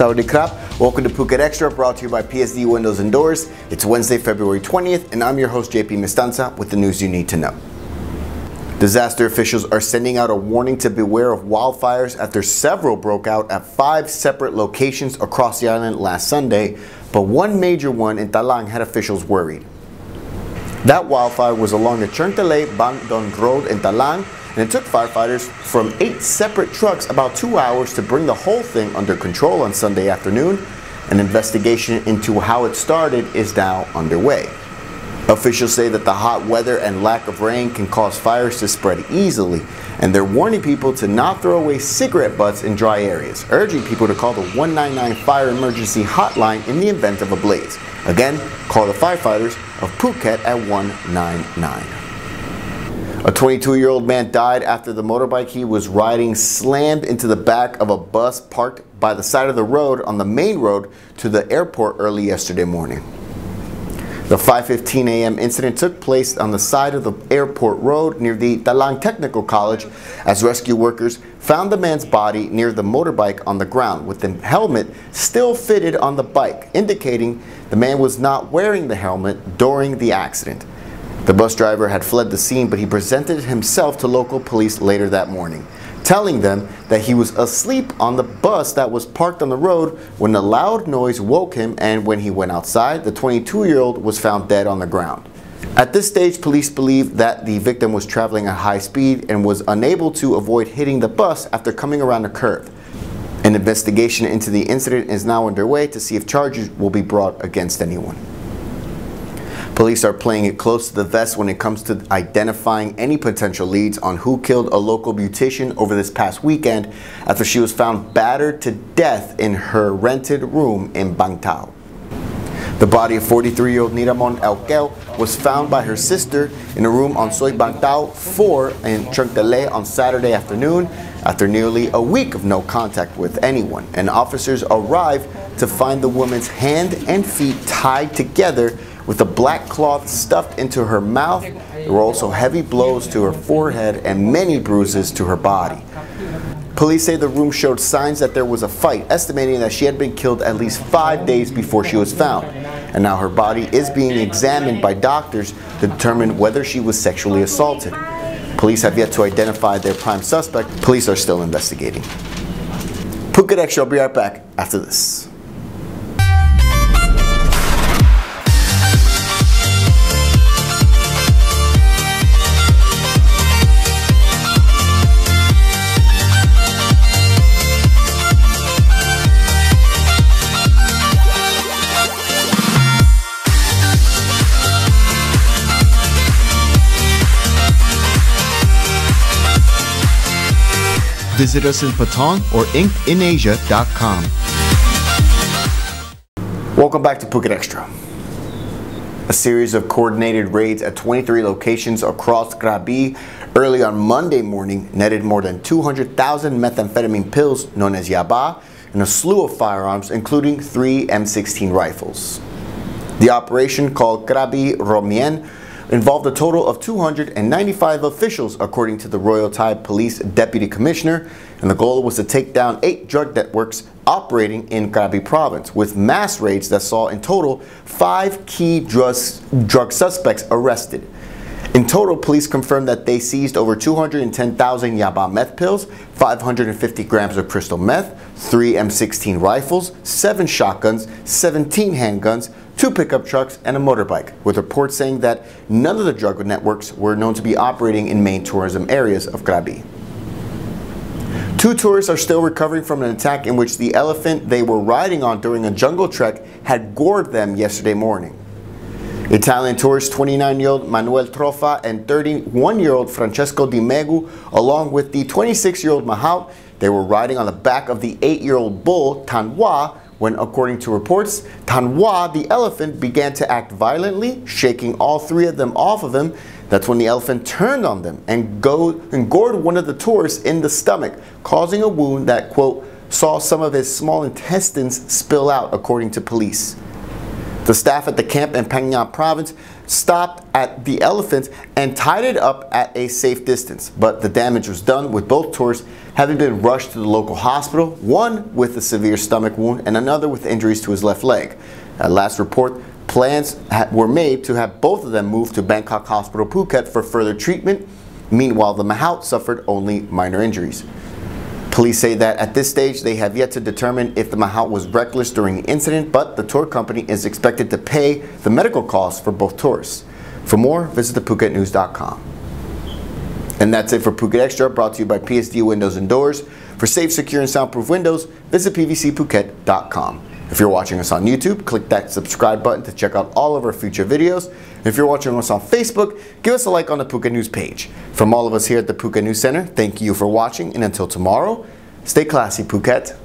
Saudi Krab. Welcome to Phuket Extra, brought to you by PSD Windows and Doors. It's Wednesday, February 20th, and I'm your host, JP Mestanza, with the news you need to know. Disaster officials are sending out a warning to beware of wildfires after several broke out at 5 separate locations across the island last Sunday, but one major one in Patong had officials worried. That wildfire was along the XTRA Road in Patong, and it took firefighters from 8 separate trucks about 2 hours to bring the whole thing under control on Sunday afternoon. An investigation into how it started is now underway. Officials say that the hot weather and lack of rain can cause fires to spread easily, and they're warning people to not throw away cigarette butts in dry areas, urging people to call the 199 fire emergency hotline in the event of a blaze. Again, call the firefighters of Phuket at 199. A 22-year-old man died after the motorbike he was riding slammed into the back of a bus parked by the side of the road on the main road to the airport early yesterday morning. The 5:15 a.m. incident took place on the side of the airport road near the Patong Technical College as rescue workers found the man's body near the motorbike on the ground with the helmet still fitted on the bike, indicating the man was not wearing the helmet during the accident. The bus driver had fled the scene, but he presented himself to local police later that morning, telling them that he was asleep on the bus that was parked on the road when a loud noise woke him, and when he went outside, the 22-year-old was found dead on the ground. At this stage, police believe that the victim was traveling at high speed and was unable to avoid hitting the bus after coming around a curve. An investigation into the incident is now underway to see if charges will be brought against anyone. Police are playing it close to the vest when it comes to identifying any potential leads on who killed a local beautician over this past weekend after she was found battered to death in her rented room in Bang Tao. The body of 43-year-old Niramon Elkel was found by her sister in a room on Soy Bang Tao 4 in XTRA on Saturday afternoon after nearly a week of no contact with anyone, and officers arrived to find the woman's hand and feet tied together with a black cloth stuffed into her mouth. There were also heavy blows to her forehead and many bruises to her body. Police say the room showed signs that there was a fight, estimating that she had been killed at least 5 days before she was found. And now her body is being examined by doctors to determine whether she was sexually assaulted. Police have yet to identify their prime suspect. Police are still investigating. Phuket Extra, I'll be right back after this. Visit us in Patong or inkinasia.com. Welcome back to Phuket Extra. A series of coordinated raids at 23 locations across Krabi early on Monday morning netted more than 200,000 methamphetamine pills known as yaba and a slew of firearms, including 3 M16 rifles. The operation, called Krabi Romien, involved a total of 295 officials, according to the Royal Thai Police Deputy Commissioner, and the goal was to take down 8 drug networks operating in Krabi province, with mass raids that saw in total 5 key drug suspects arrested. In total, police confirmed that they seized over 210,000 yaba meth pills, 550 grams of crystal meth, 3 M16 rifles, 7 shotguns, 17 handguns, 2 pickup trucks, and a motorbike, with reports saying that none of the drug networks were known to be operating in main tourism areas of Krabi. 2 tourists are still recovering from an attack in which the elephant they were riding on during a jungle trek had gored them yesterday morning. Italian tourist 29-year-old Manuel Trofa and 31-year-old Francesco Di Megu, along with the 26-year-old Mahout, they were riding on the back of the 8-year-old bull Tanwa when, according to reports, Tanwa, the elephant, began to act violently, shaking all 3 of them off of him. That's when the elephant turned on them and gored one of the tourists in the stomach, causing a wound that, quote, saw some of his small intestines spill out, according to police. The staff at the camp in Patong province stopped at the elephant and tied it up at a safe distance, but the damage was done, with both tourists having been rushed to the local hospital, one with a severe stomach wound and another with injuries to his left leg. At last report, plans were made to have both of them moved to Bangkok Hospital Phuket for further treatment. Meanwhile, the mahout suffered only minor injuries. Police say that at this stage they have yet to determine if the mahout was reckless during the incident, but the tour company is expected to pay the medical costs for both tourists. For more, visit thephuketnews.com. And that's it for Phuket Extra, brought to you by PSD Windows and Doors. For safe, secure, and soundproof windows, visit pvcphuket.com. If you're watching us on YouTube, click that subscribe button to check out all of our future videos. And if you're watching us on Facebook, give us a like on the Phuket News page. From all of us here at the Phuket News Center, thank you for watching, and until tomorrow, stay classy, Phuket.